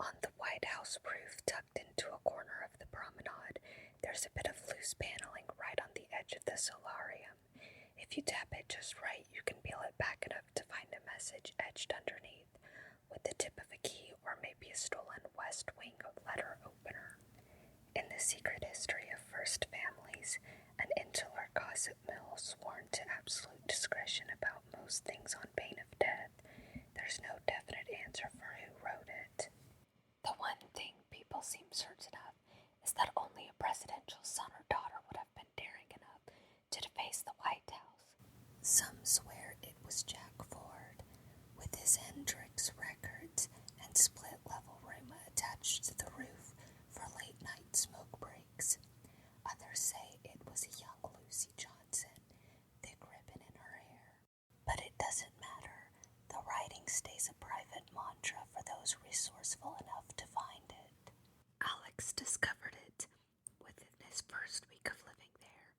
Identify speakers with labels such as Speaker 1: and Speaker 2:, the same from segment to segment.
Speaker 1: On the White House roof, tucked into a corner of the promenade, there's a bit of loose paneling right on the edge of the solarium. If you tap it just right, you can peel it back enough to find a message etched underneath, with the tip of a key or maybe a stolen West Wing letter opener. In the secret history of first families, an insular gossip mill sworn to absolute discretion about most things on pain of death, there's no definite answer for who wrote it. The one thing people seem certain of is that only a presidential son or daughter would have been daring enough to deface the White House. Some swear it was Jack Ford, with his Hendrix records and split-level room attached to the roof for late-night smoke breaks. Others say it was a young Lucy Johnson, thick ribbon in her hair. But it doesn't matter. The writing stays a private mantra for those resourceful enough to find it. Alex discovered it within his first week of living there.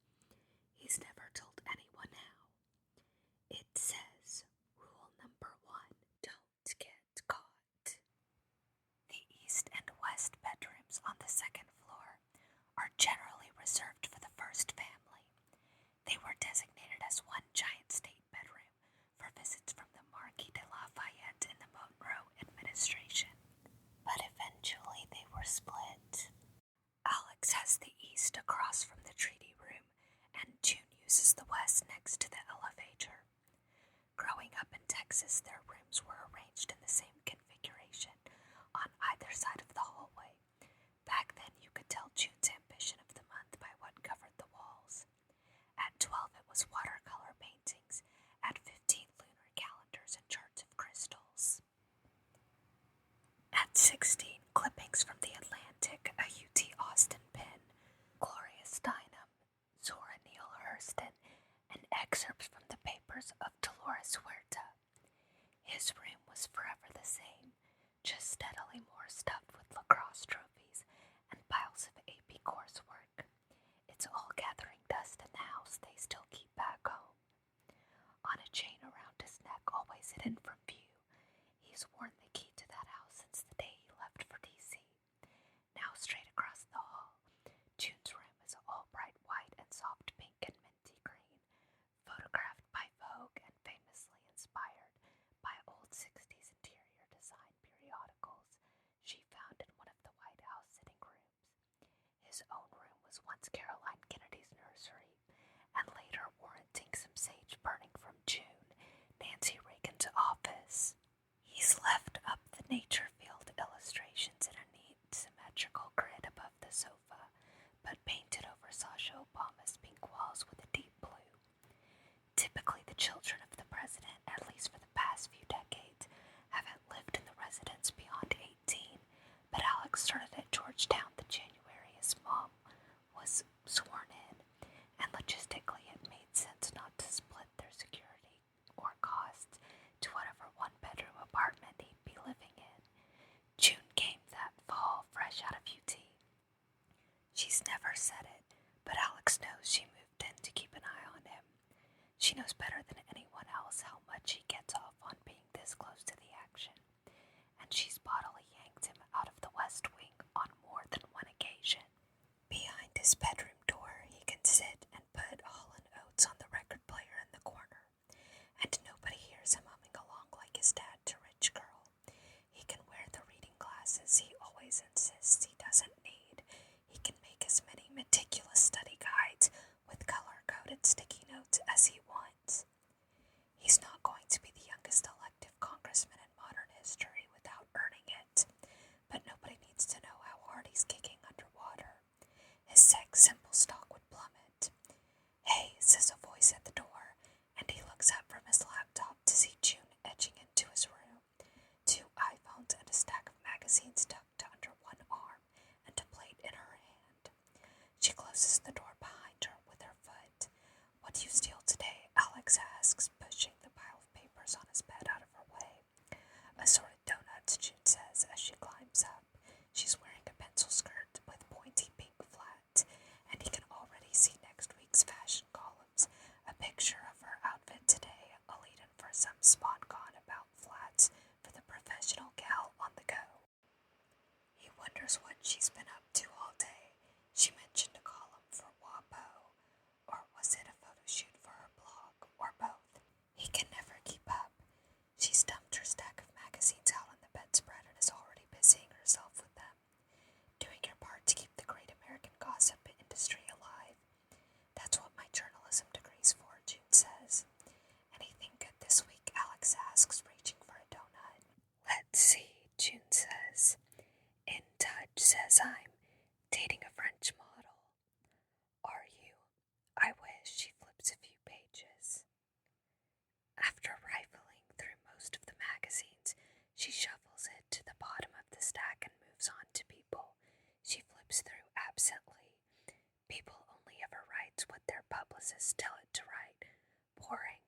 Speaker 1: He's never told anyone how. It says, rule number 1, don't get caught. The east and west bedrooms on the second floor are generally reserved for the first family. They were designated as one giant state bedroom for visits from the Marquis de Lafayette in the Monroe administration. But eventually they were split. Alex has the east across from the treaty room, and June uses the west next to the elevator. Growing up in Texas, their rooms were arranged in the same configuration on either side of the hallway. Back then, you could tell June's ambition of the month by what covered the walls. At 12, it was watercolor paintings. At 15, lunar calendars and charts of crystals. At 16, clippings from the Atlantic, a UT Austin pin, Gloria Steinem, Zora Neale Hurston, and excerpts from the papers of Dolores Huerta. His room was forever the same, just steadily more stuffed with lacrosse trophies and piles of AP coursework. It's all gathering dust in the house they still keep back home. On a chain around his neck, always hidden from view, he's worn the key to that house since the day he left for D.C. Now straight across the hall, June's room is all bright white and soft pink and minty green, photographed by Vogue and famously inspired by old 60s interior design periodicals she found in one of the White House sitting rooms. His own room was once Caroline Kennedy's nursery, and later warranting some sage burning from June, Nancy Reagan's office. He's left up the nature field illustrations in a neat, symmetrical grid above the sofa, but painted over Sasha Obama's pink walls with a deep blue. Typically, the children of the president, at least for the past few decades, haven't lived in the residence beyond 18, but Alex started at Georgetown the January his mom was sworn in, and logistically it made sense not to split their security or costs to whatever one-bedroom apartment he'd be living in. June came that fall, fresh out of UT. She's never said it, but Alex knows she moved in to keep an eye on him. She knows better than anyone else how much he gets off on being this close to the action, and she's bodily yanked him out of the West Wing on more than one occasion. Behind his bedroom door, he can sit and put Hall & Oates on the record player in the corner, and nobody hears him humming along like his dad to Rich Girl. He can wear the reading glasses he always insists he doesn't need. He can make as many meticulous study guides with color-coded sticky notes as he wants. He's not going to be the youngest elective congressman in modern history without earning it, but nobody needs to know how hard he's kicking underwater. His sex symbol stock would plummet. "Hey," says a voice at the door, and he looks up from his laptop to see June edging into his room, 2 iPhones and a stack of magazines tucked under one arm and a plate in her hand. She closes the door behind her with her foot. "What do you steal today?" Alex asks, pushing the pile of papers on his bed out of her way. "Assorted donuts," June says as she climbs up. She's wearing a pencil skirt with pointy pink flats, and he can already see next week's fashion columns, a picture of her outfit today, a lead-in for some SponCon about flats for the professional gal on the go. says I'm dating a French model. Are you? I wish. She flips a few pages. After rifling through most of the magazines, she shuffles it to the bottom of the stack and moves on to People. She flips through absently. People only ever writes what their publicists tell it to write. Boring.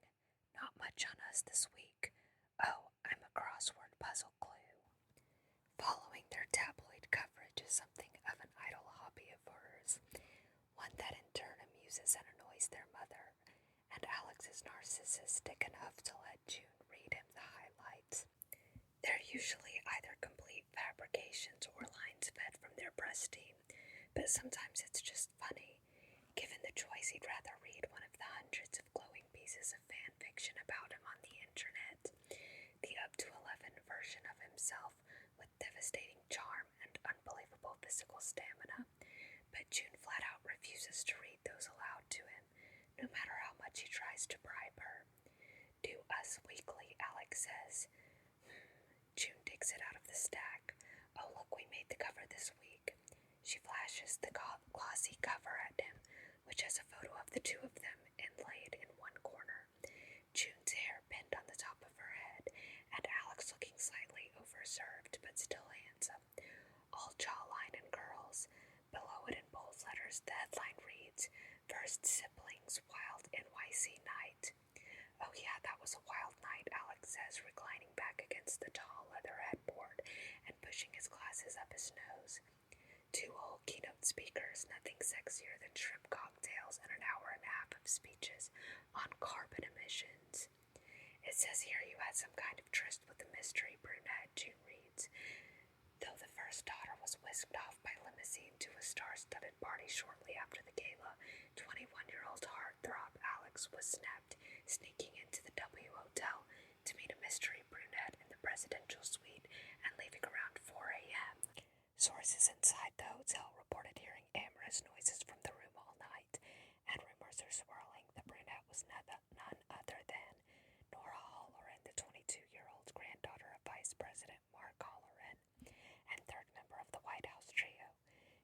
Speaker 1: Not much on us this week. Oh, I'm a crossword puzzle clue. Following their tabloid coverage is something of an idle hobby of hers, one that in turn amuses and annoys their mother, and Alex is narcissistic enough to let June read him the highlights. They're usually either complete fabrications or lines fed from their press team, but sometimes it's just funny. Given the choice, he'd rather read one of the hundreds of glowing pieces of fan fiction about him on the internet. The up to 11 version of himself with devastating charm and unbelievable physical stamina. But June flat out refuses to read those aloud to him, no matter how much he tries to bribe her. Do Us Weekly, Alex says. June digs it out of the stack. Oh, look, we made the cover this week. She flashes the glossy cover at him, which has a photo of the two of them inlaid in one corner. June's hair pinned on the top of her head, and Alex looking slightly overserved but still handsome. All jawline and curls. Below it in bold letters, the headline reads, First Siblings, Wild NYC Night. Oh yeah, that was a wild night, Alex says, reclining back against the tall leather headboard and pushing his glasses up his nose. 2 whole keynote speakers, nothing sexier than shrimp cocktails and an hour and a half of speeches on carbon emissions. It says here you had some kind of tryst with a mystery brunette, June reads. Though the first daughter was whisked off by limousine to a star-studded party shortly after the gala, 21-year-old heartthrob Alex was snapped sneaking into the W Hotel to meet a mystery brunette in the presidential suite and leaving around 4 a.m. Sources inside the hotel reported hearing amorous noises from the room all night, and rumors are swirling the brunette was none other than Nora Halloran, the 22-year-old granddaughter of Vice President Mark Halloran, and third member of the White House trio.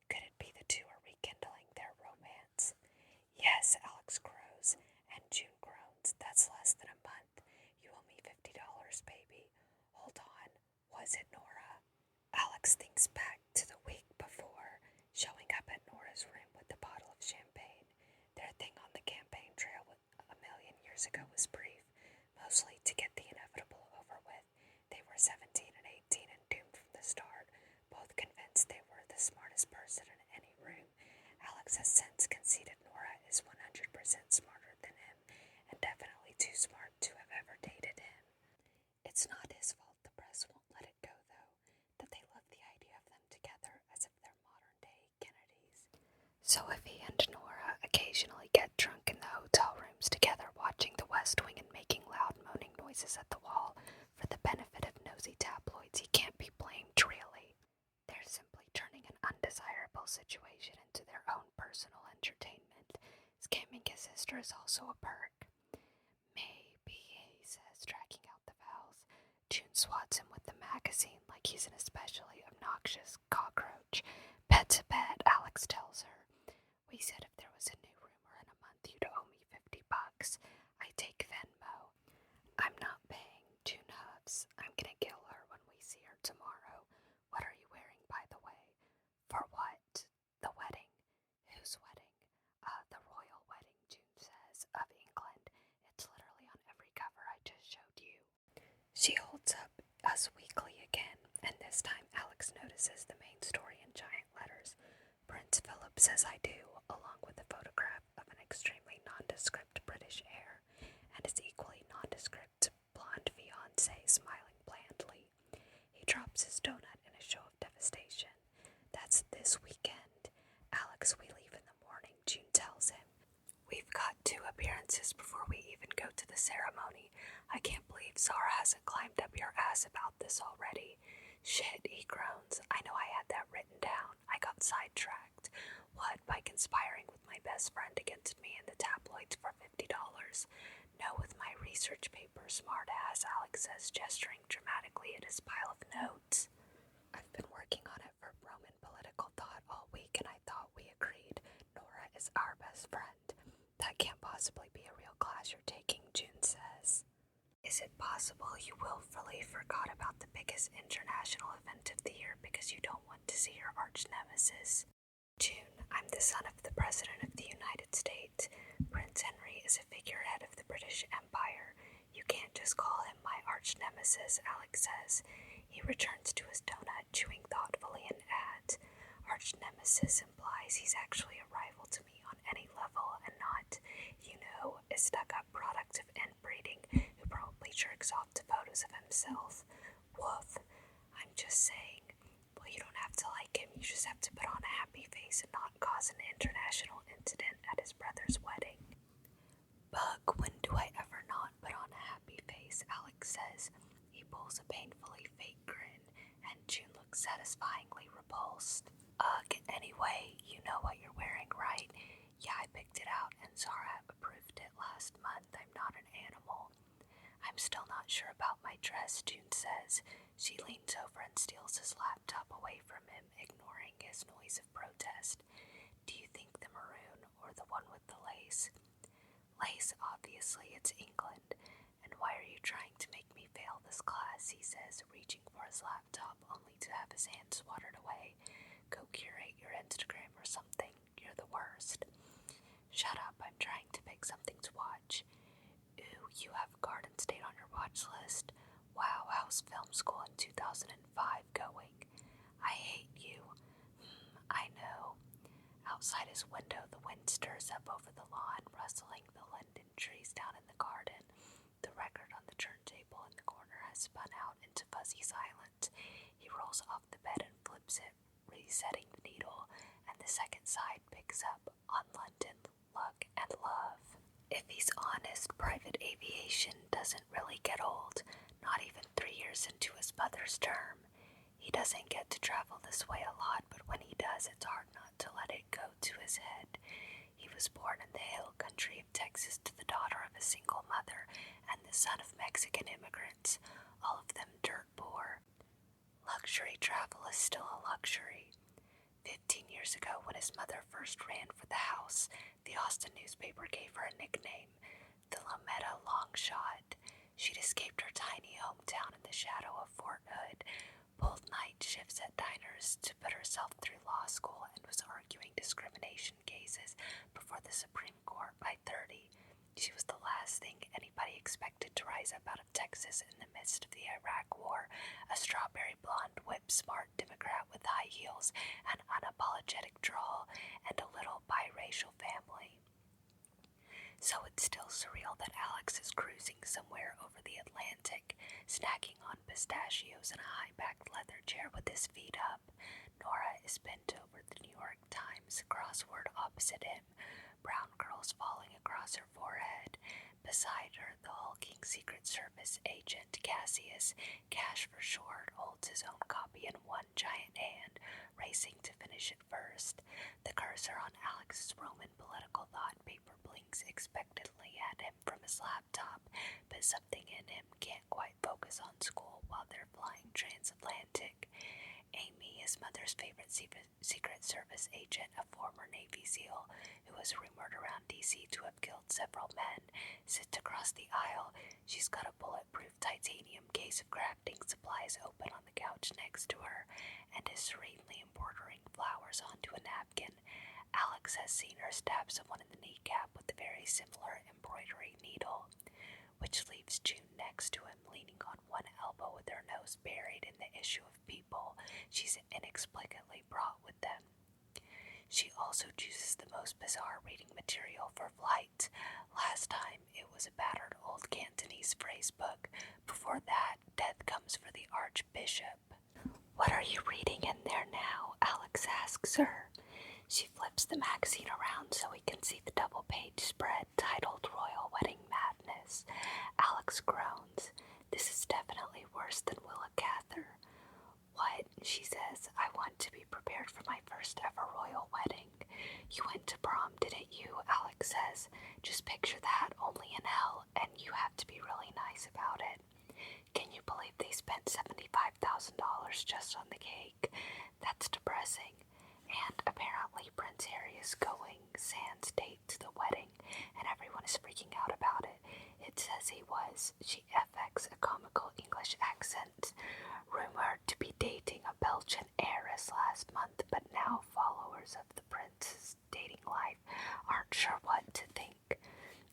Speaker 1: Could it be the two are rekindling their romance? Yes, Alex crows, and June groans. That's less than a month. You owe me $50, baby. Hold on. Was it Nora? Alex thinks back to the week before, showing up at Nora's room with a bottle of champagne. Their thing on the campaign trail a million years ago was brief, mostly to get the inevitable over with. They were 17 and 18 and doomed from the start, both convinced they were the smartest person in any room. Alex has since conceded Nora is 100% smarter than him, and definitely too smart to have ever dated him. It's not his fault the press won't let it go, though, that they love the idea of them together as if they're modern-day Kennedys. So if he and Nora occasionally get drunk in the hotel rooms together watching the West Wing and making loud moaning noises at the wall for the benefit of nosy tabloids, he can't be blamed, really. They're simply turning an undesirable situation into their own personal entertainment. Scamming his sister is also a perk. Maybe, he says, tracking out the vowels. June swats him with the magazine like he's an especially obnoxious cockroach. Bet to bed, Alex tells her. We said if there was a new rumor in a month, you'd owe me $50. I take Venmo. I'm not paying. June huffs. I'm gonna kill her when we see her tomorrow. What are you wearing, by the way? For what? The wedding. Whose wedding? The royal wedding, June says, of England. It's literally on every cover I just showed you. She holds up Us Weekly again, and this time Alex notices the main story in giant letters. Prince Philip says I do, along with a photograph of an extremely nondescript British heir, and his equally nondescript blonde fiancée smiling blandly. He drops his donut in a show of devastation. That's this weekend. Alex, we leave in the morning, June tells him. We've got 2 appearances before we even go to the ceremony. I can't believe Zara hasn't climbed up your ass about this already. Shit, he groans. I know I had that written down. I got sidetracked. What, by conspiring with my best friend against me in the tabloids for $50? No, with my research paper, smartass, Alex says, gesturing dramatically at his pile of notes. I've been working on it for Roman political possibly be a real class you're taking, June says. Is it possible you willfully forgot about the biggest international event of the year because you don't want to see your arch nemesis? June, I'm the son of the President of the United States. Prince Henry is a figurehead of the British Empire. You can't just call him my arch nemesis, Alex says. He returns to his donut, chewing thoughtfully, and adds, arch nemesis implies he's actually a rival to me on any level and not, a stuck-up product of inbreeding who probably jerks off to photos of himself. Woof. I'm just saying. Well, you don't have to like him, you just have to put on a happy face and not cause an international incident at his brother's wedding. Bug, when do I ever not put on a happy face? Alex says. He pulls a painfully fake grin, and June looks satisfyingly repulsed. Ugh, anyway, you know what you're wearing, right? Yeah, I picked it out, and Zara approved it last month. I'm not an animal. I'm still not sure about my dress, June says. She leans over and steals his laptop away from him, ignoring his noise of protest. Do you think the maroon or the one with the lace? Lace, obviously, it's England. And why are you trying to make me fail this class, he says, reaching for his laptop only to have his hand swatted away. Go curate your Instagram or something. You're the worst. Shut up, I'm trying to pick something to watch. Ooh, you have Garden State on your watch list. Wow, how's film school in 2005 going? I hate you. I know. Outside his window, the wind stirs up over the lawn, rustling the linden trees down in the garden. The record on the turntable in the corner has spun out into fuzzy silence. He rolls off the bed and flips it, resetting the needle, and the second side picks up on London, Luck, and Love. If he's honest, private aviation doesn't really get old, not even 3 years into his mother's term. He doesn't get to travel this way a lot, but when he does, it's hard not to let it go to his head. He was born in the hill country of Texas to the daughter of a single mother and the son of Mexican immigrants, all of them dirt poor. Luxury travel is still a luxury. 15 years ago, when his mother first ran for the House, the Austin newspaper gave her a nickname, the Lometta Longshot. She'd escaped her tiny hometown in the shadow of Fort Hood, pulled night shifts at diners to put herself through law school, and was arguing discrimination cases before the Supreme Court by 30. She was the last thing anybody expected to rise up out of Texas in the midst of the Iraq War, a strawberry blonde, whip-smart Democrat with high heels, an unapologetic drawl, and a little biracial family. So it's still surreal that Alex is cruising somewhere over the Atlantic, snacking on pistachios in a high-backed leather chair with his feet up. Nora is bent over the New York Times crossword opposite him, brown curls falling across her forehead. Beside her, the hulking Secret Service agent Cassius, Cash for short, holds his own copy in one giant hand, racing to finish it first. The cursor on Alex's Roman political thought paper blinks expectantly at him from his laptop, but something in him can't quite focus on school while they're flying transatlantic. Amy, his mother's favorite Secret Service agent, a former Navy SEAL who was rumored around D.C. to have killed several men, sits across the aisle. She's got a bulletproof titanium case of crafting supplies open on the couch next to her, and is serenely embroidering flowers onto a napkin. Alex has seen her stab someone in the kneecap with a very similar embroidery needle, which leaves June next to him, leaning on one elbow with her nose buried in the issue of People she's inexplicably brought with them. She also chooses the most bizarre reading material for flight. Last time, it was a battered old Cantonese phrase book. Before that, Death Comes for the Archbishop. What are you reading in there now? Alex asks her. She flips the magazine around so he can see the double-page spread titled Royal Wedding Madness. Alex groans. This is definitely worse than Willa Cather. What? She says. I want to be prepared for my first ever royal wedding. You went to prom, didn't you? Alex says. Just picture that, only in hell, and you have to be really nice about it. Can you believe they spent $75,000 just on the cake? That's depressing. And apparently Prince Harry is going sans date to the wedding, and everyone is freaking out about it. It says he was, she FX a comical English accent, rumored to be dating a Belgian heiress last month, but now followers of the prince's dating life aren't sure what to think.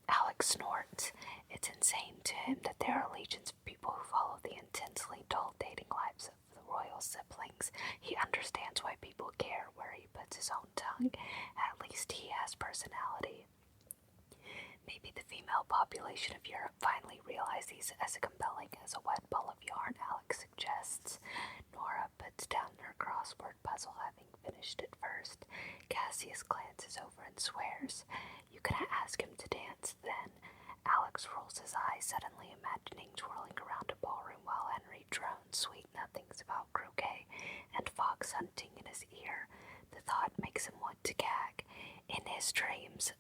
Speaker 1: Alex snorts. It's insane to him that there are legions of people who follow the intensely dull dating lives of the royal siblings. He understands why people care where he puts his own tongue. At least he has personality. Maybe the female population of Europe finally realized he's as compelling as a wet ball of yarn, Alex suggests. Nora puts down her crossword puzzle, having finished it first. Cassius glances over and swears. You gonna ask him to dance, then? Alex rolls his eyes, suddenly imagining twirling around a ballroom while Henry drones sweet nothings about croquet and fox hunting in his ear. The thought makes him want to gag. In his dreams,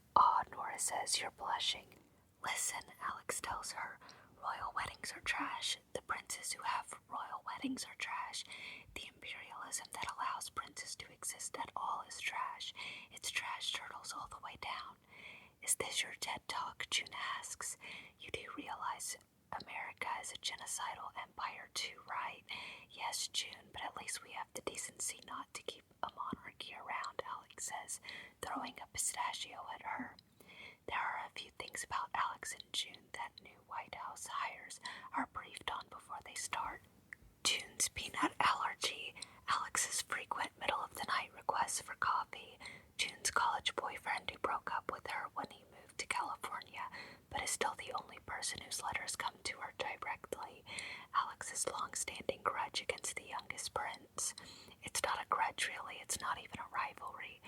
Speaker 1: Nora says, you're blushing. Listen, Alex tells her, royal weddings are trash. The princes who have royal weddings are trash. The imperialism that allows princes to exist at all is trash. It's trash turtles all the way down. Is this your TED Talk? June asks. You do realize America is a genocidal empire too, right? Yes, June, but at least we have the decency not to keep a monarchy around, Alex says, throwing a pistachio at her. There are a few things about Alex and June that new White House hires are briefed on before they start. June's peanut allergy, Alex's frequent middle-of-the-night requests for coffee, June's college boyfriend who broke up with her when he moved to California, but is still the only person whose letters come to her directly, Alex's long-standing grudge against the youngest prince. It's not a grudge, really. It's not even a rivalry.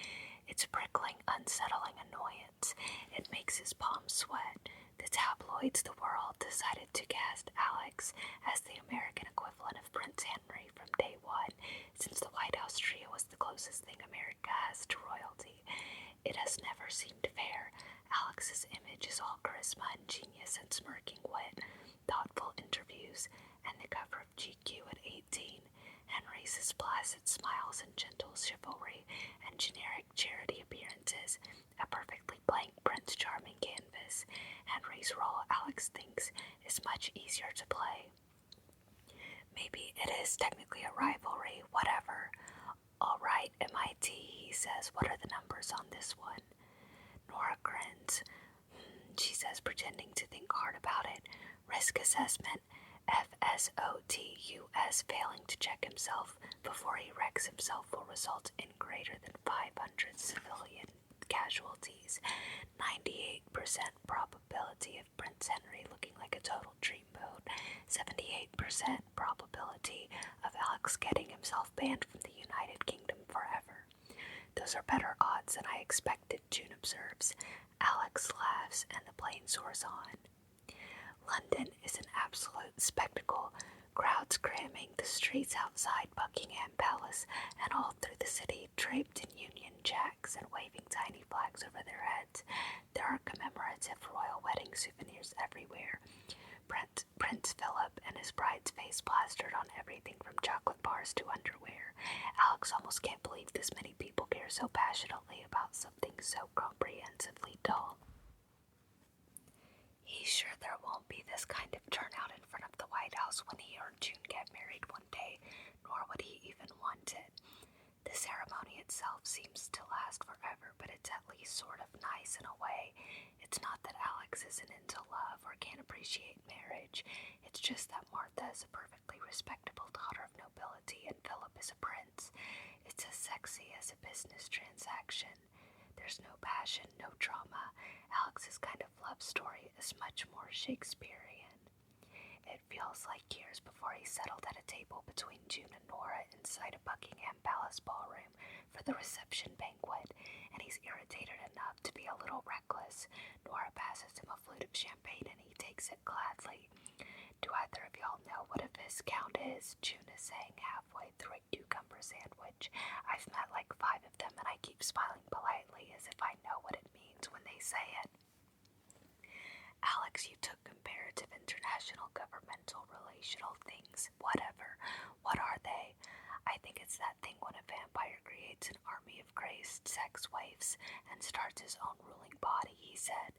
Speaker 1: It's prickling, unsettling annoyance. It makes his palms sweat. The tabloids, the world, decided to cast Alex as the American equivalent of Prince Henry from day one, since the White House trio was the closest thing America has to royalty. It has never seemed fair. Alex's image is all charisma and genius and smirking wit, thoughtful interviews, and the cover of GQ at 18. Henry's is placid smiles and gentle chivalry and generic charity appearances, a perfectly blank Prince Charming canvas. Henry's role, Alex thinks, is much easier to play. Maybe it is technically a rivalry, whatever. All right, MIT, he says. What are the numbers on this one? Nora grins. She says, pretending to think hard about it. Risk assessment. FSOTUS failing to check himself before he wrecks himself will result in greater than 500 civilian casualties. 98% probability of Prince Henry looking like a total dreamboat. 78% probability of Alex getting himself banned from the United Kingdom forever. Those are better odds than I expected, June observes. Alex laughs and the plane soars on. London is an absolute spectacle. Crowds cramming the streets outside Buckingham Palace and all through the city, draped in Union Jacks and waving tiny flags over their heads. There are commemorative royal wedding souvenirs everywhere. Prince Philip and his bride's face plastered on everything from chocolate bars to underwear. Alex almost can't believe this many people care so passionately about something so comprehensively dull. He's sure there won't be this kind of turnout in front of the White House when he or June get married one day, nor would he even want it. The ceremony itself seems to last forever, but it's at least sort of nice in a way. It's not that Alex isn't into love or can't appreciate marriage. It's just that Martha is a perfectly respectable daughter of nobility and Philip is a prince. It's as sexy as a business transaction. There's no passion, no drama. Alex's kind of love story is much more Shakespearean. It feels like years before he settled at a table between June and Nora inside a Buckingham Palace ballroom for the reception banquet, and he's irritated enough to be a little reckless. Nora passes him a flute of champagne and he takes it gladly. Do either of y'all know what a viscount is? June is saying halfway through a cucumber sandwich. I've met like 5 of them and I keep smiling politely as if I know what it means when they say it. Alex, you took comparative international governmental relational things. Whatever. What are they? I think it's that thing when a vampire creates an army of crazed sex waifs and starts his own ruling body, he said.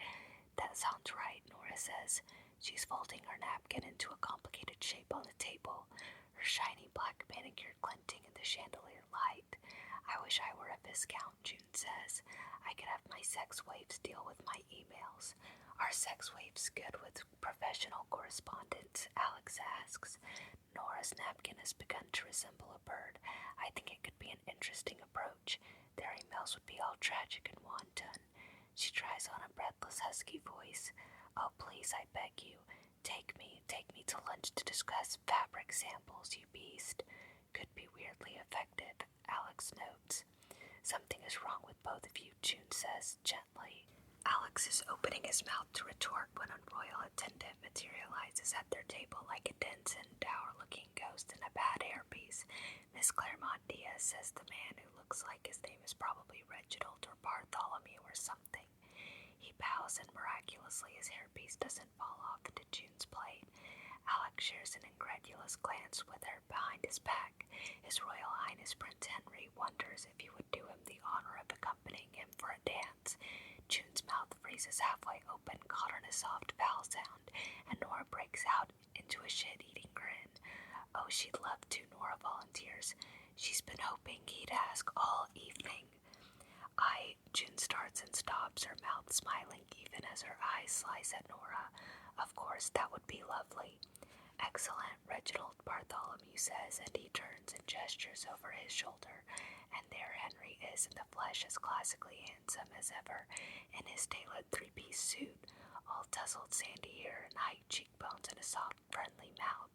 Speaker 1: That sounds right, Nora says. She's folding her napkin into a complicated shape on the table, her shiny black manicure glinting in the chandelier light. I wish I were a viscount, June says. I could have my sex waifs deal with my emails. Are sex waifs good with professional correspondence? Alex asks. Nora's napkin has begun to resemble a bird. I think it could be an interesting approach. Their emails would be all tragic and wanton. She tries on a breathless, husky voice. Oh, please, I beg you. Take me to lunch to discuss fabric samples, you beast. Could be weirdly effective, Alex notes. Something is wrong with both of you, June says gently. Alex is opening his mouth to retort when a royal attendant materializes at their table like a dense and dour-looking ghost in a bad hairpiece. Miss Claremont Diaz says the man who looks like his name is probably Reginald or Bartholomew or something. He bows and miraculously his hairpiece doesn't fall off into June's plate. Alex shares an incredulous glance with her behind his back. His Royal Highness Prince Henry wonders if he would do him the honor of accompanying him for a dance. June's mouth freezes halfway open, caught on a soft vowel sound, and Nora breaks out into a shit-eating grin. Oh, she'd love to, Nora volunteers. She's been hoping he'd ask all evening. June starts and stops, her mouth smiling even as her eyes slice at Nora. Of course, that would be lovely. Excellent, Reginald Bartholomew says, and he turns and gestures over his shoulder, and there Henry is in the flesh as classically handsome as ever, in his tailored three-piece suit, all tousled sandy hair and high cheekbones and a soft, friendly mouth.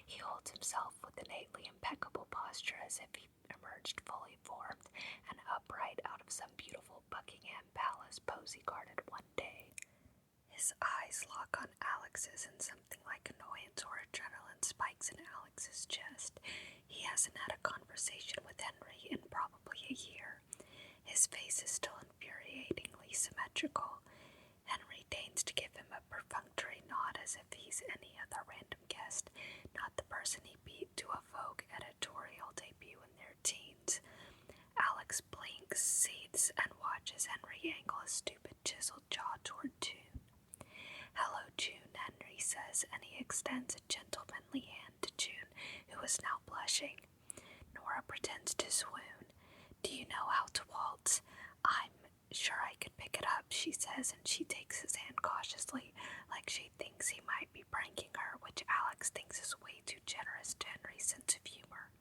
Speaker 1: He holds himself with innately impeccable posture as if he emerged fully formed and upright out of some beautiful Buckingham Palace posy garden one day. His eyes lock on Alex's and something like annoyance or adrenaline spikes in Alex's chest. He hasn't had a conversation with Henry in probably a year. His face is still infuriatingly symmetrical. Henry deigns to give him a perfunctory nod as if he's any other random guest, not the person he beat to a Vogue editorial debut in their teens. Alex blinks, seethes, and watches Henry angle a stupid chiseled jaw toward June. Hello, June, Henry says, and he extends a gentlemanly hand to June, who is now blushing. Nora pretends to swoon. Do you know how to waltz? I'm sure I could pick it up, she says, and she takes his hand cautiously, like she thinks he might be pranking her, which Alex thinks is way too generous to Henry's sense of humor.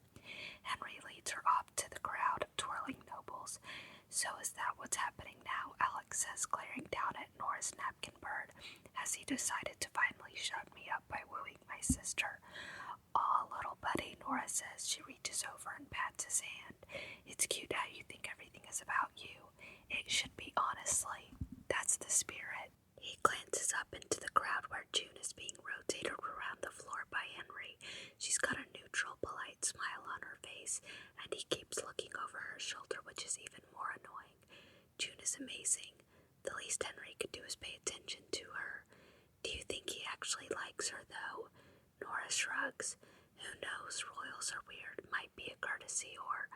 Speaker 1: Henry leads her off to the crowd of twirling nobles. So is that what's happening now? Alex says, glaring down at Nora's napkin bird. Has he decided to finally shut me up by wooing my sister? Aw, little buddy, Nora says. She reaches over and pats his hand. It's cute how you think everything is about you. It should be, honestly. That's the spirit. He glances up into the crowd where June is being rotated around the floor by Henry. She's got a neutral, polite smile on her face, and he keeps looking over her shoulder, which is even more annoying. June is amazing. The least Henry could do is pay attention to her. Do you think he actually likes her, though? Nora shrugs. Who knows? Royals are weird. Might be a courtesy or...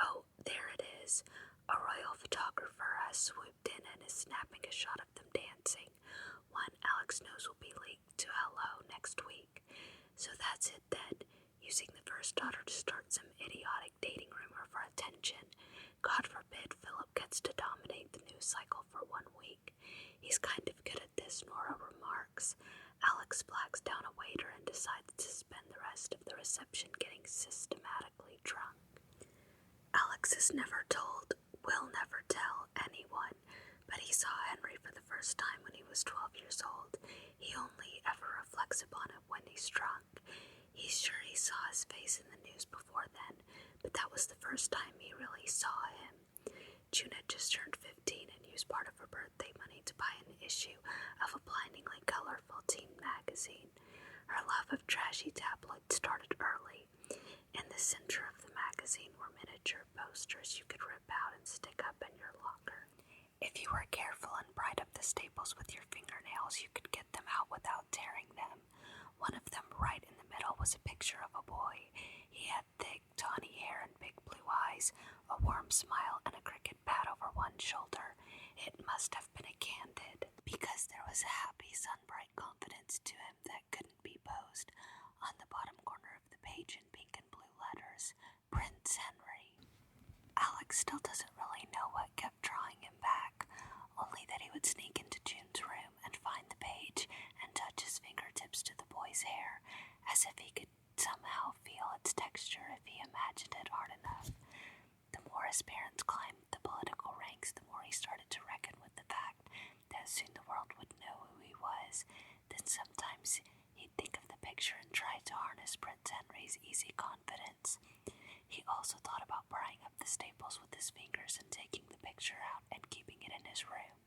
Speaker 1: Oh, there it is. A royal photographer has swooped in and is snapping a shot of them dancing. One Alex knows will be leaked to Hello next week. So that's it then. Using the first daughter to start some idiotic dating rumor for attention. God forbid Philip gets to dominate the news cycle for 1 week. He's kind of good at this, Nora remarks. Alex flags down a waiter and decides to spend the rest of the reception getting systematically drunk. Alex is never told, will never tell anyone, but he saw Henry for the first time when he was 12 years old. He only ever reflects upon it when he's drunk. He's sure he saw his face in the news before then, but that was the first time he really saw him. June had just turned 15 and used part of her birthday money to buy an issue of a blindingly colorful teen magazine. Her love of trashy tabloids started early. In the center of the magazine were miniature posters you could rip out and stick up in your locker. If you were careful and pried up the staples with your fingernails, you could get them out without tearing them. One of them, right in the middle, was a picture of a boy. He had thick, tawny hair and big blue eyes, a warm smile, and a cricket bat over one shoulder. It must have been a candid, because there was a happy, sun-bright confidence to him that couldn't be posed. On the bottom corner of the page in pink and blue letters, Prince Henry. Alex still doesn't really know what kept drawing him back, only that he would sneak into June's room and find the page and touch his fingertips to the boy's hair, as if he could somehow feel its texture if he imagined it hard enough. The more his parents climbed the political ranks, the more he started to reckon with the fact that soon the world would know who he was. Then sometimes he'd think of the picture and try to harness Prince Henry's easy confidence. He also thought about prying up the staples with his fingers and taking the picture out and keeping it in his room,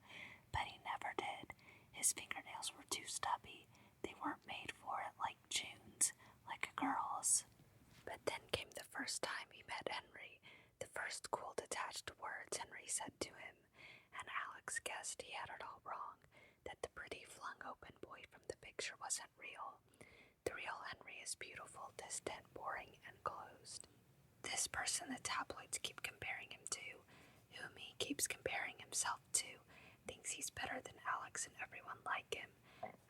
Speaker 1: but he never did. His fingernails were too stubby. They weren't made for it like June's, like a girl's. But then came the first time he met Henry, the first cool detached words Henry said to him, and Alex guessed he had it all wrong, that the pretty flung open boy from the picture wasn't real. The real Henry is beautiful, distant, boring, and closed. This person the tabloids keep comparing him to, whom he keeps comparing himself to, thinks he's better than Alex and everyone like him.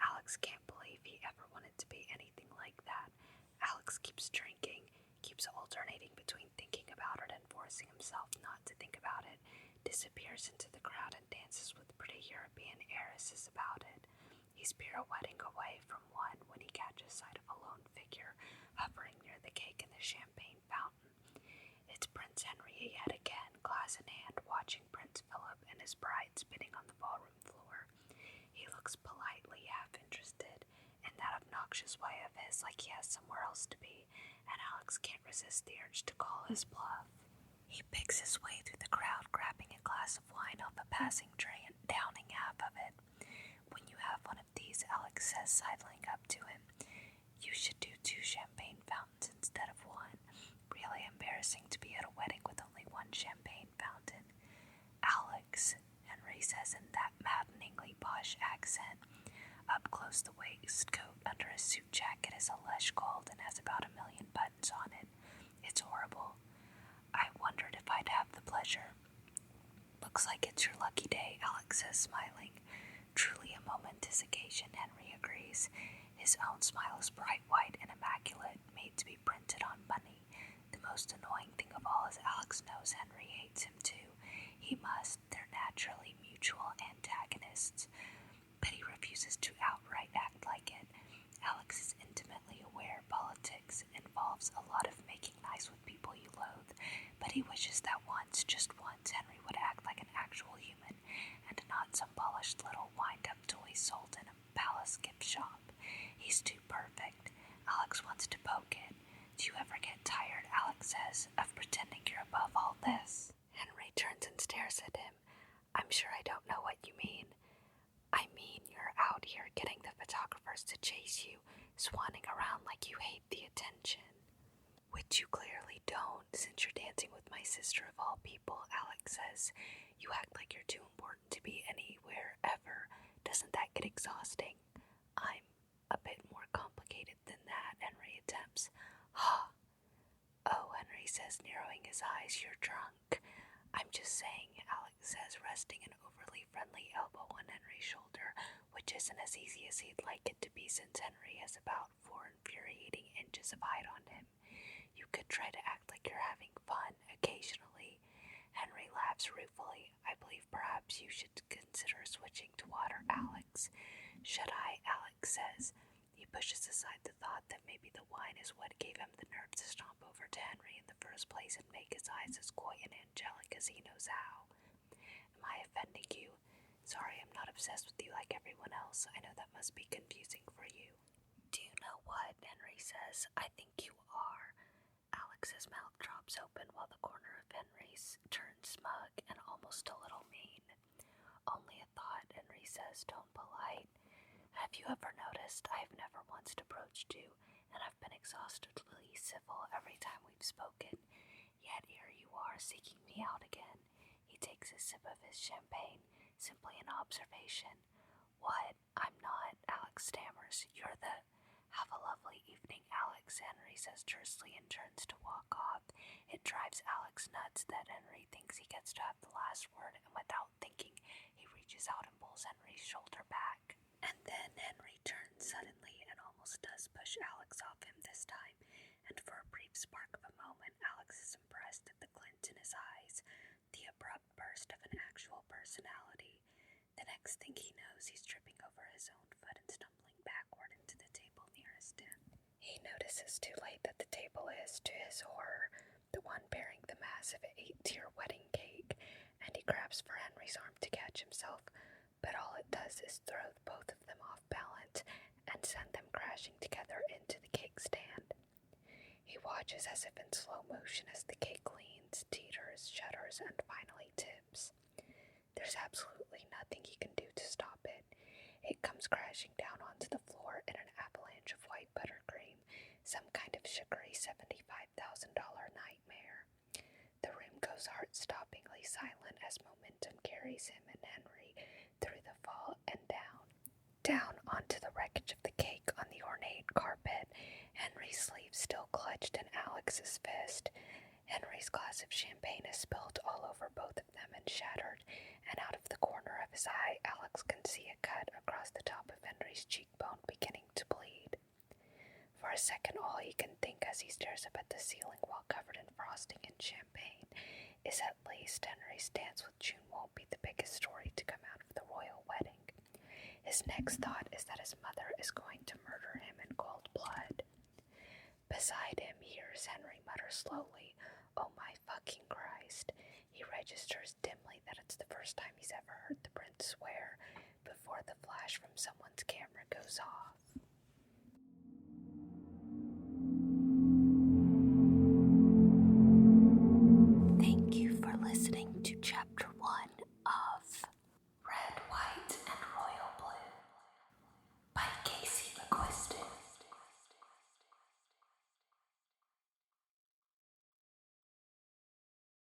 Speaker 1: Alex can't believe he ever wanted to be anything like that. Alex keeps drinking, keeps alternating between thinking about it and forcing himself not to think about it, disappears into the crowd and dances with pretty European heiresses about it. He's pirouetting away from one when he catches sight of a lone figure hovering near the cake and the champagne fountain. It's Prince Henry yet again, glass in hand, watching Prince Philip and his bride spinning on the ballroom floor. He looks politely half-interested in that obnoxious way of his, like he has somewhere else to be, and Alex can't resist the urge to call his bluff. He picks his way through the crowd, grabbing a glass of wine off a passing tray and downing half of it. When you have one of these, Alex says, sidling up to him, you should do 2 champagne fountains instead of 1. Really embarrassing to be at a wedding with only 1 champagne fountain. Alex, Henry says in that maddeningly posh accent. Up close, the waistcoat under his suit jacket is a lush gold and has about 1,000,000 buttons on it. It's horrible. I wondered if I'd have the pleasure. Looks like it's your lucky day, Alex says, smiling. Truly a momentous occasion, Henry agrees. His own smile is bright white and immaculate, made to be printed on money. The most annoying thing of all is Alex knows Henry hates him too. He must. They're naturally mutual antagonists. But he refuses to outright act like it. Alex is intimately aware politics involves a lot of making nice with people you loathe, but he wishes that once, just once, Henry would act like an actual human and not some polished little wind-up toy sold in a palace gift shop. He's too perfect. Alex wants to poke it. Do you ever get tired, Alex says, of pretending you're above all this? Henry turns and stares at him. I'm sure I don't know what you mean. I mean, you're out here getting the photographers to chase you, swanning around like you hate the attention. Which you clearly don't, since you're dancing with my sister of all people, Alex says. You act like you're too important to be anywhere ever. Doesn't that get exhausting? I'm a bit more complicated than that, Henry attempts. Ha! Oh, Henry says, narrowing his eyes, you're drunk. I'm just saying, Alex says, resting an overly friendly elbow on Henry's shoulder, which isn't as easy as he'd like it to be since Henry has about 4 infuriating inches of height on him. You could try to act like you're having fun occasionally. Henry laughs ruefully. I believe perhaps you should consider switching to water, Alex. Should I? Alex says. He pushes aside the thought that maybe the wine is what gave him the nerve to stomp over to Henry in the first place and make his eyes as coy and angelic as he knows how. Am I offending you? Sorry, I'm not obsessed with you like everyone else. I know that must be confusing for you. Do you know what? Henry says. I think you are. Alex's mouth drops open while the corner of Henry's turns smug and almost a little mean. Only a thought, Henry says, tone polite. Have you ever noticed I've never once approached you, and I've been exhaustingly civil every time we've spoken, yet here you are seeking me out again. He takes a sip of his champagne, simply an observation. What? I'm not, Alex stammers. You're the... "Have a lovely evening, Alex," Henry says tersely and turns to walk off. It drives Alex nuts that Henry thinks he gets to have the last word, and without thinking, he reaches out and pulls Henry's shoulder back. And then Henry turns suddenly and almost does push Alex off him this time, and for a brief spark of a moment, Alex is impressed at the glint in his eyes, the abrupt burst of an actual personality. The next thing he knows, he's tripping over his own foot and stumbling backward into the table nearest him. He notices too late that the table is, to his horror, the one bearing the massive 8-tier wedding cake, and he grabs for Henry's arm to catch himself, but all it does is throw both of them off balance and send them crashing together into the cake stand. He watches as if in slow motion as the cake leans, teeters, shudders, and finally tips. There's absolutely nothing he can do to stop it. It comes crashing down onto the floor in an avalanche of white buttercream, some kind of sugary $75,000 nightmare. The room goes heart-stoppingly silent as momentum carries him and Henry through the fall and down onto the wreckage of the cake on the ornate carpet, Henry's sleeve still clutched in Alex's fist. Henry's glass of champagne is spilled all over both of them and shattered, and out of the corner of his eye, Alex can see a cut across the top of Henry's cheekbone beginning to bleed. For a second, all he can think as he stares up at the ceiling while covered in frosting and champagne is at least Henry's dance with June won't be the biggest story to come out of the royal wedding. His next thought is that his mother is going to murder him in cold blood. Beside him, he hears Henry mutter slowly, "Oh my fucking Christ." He registers dimly that it's the first time he's ever heard the prince swear before the flash from someone's camera goes off.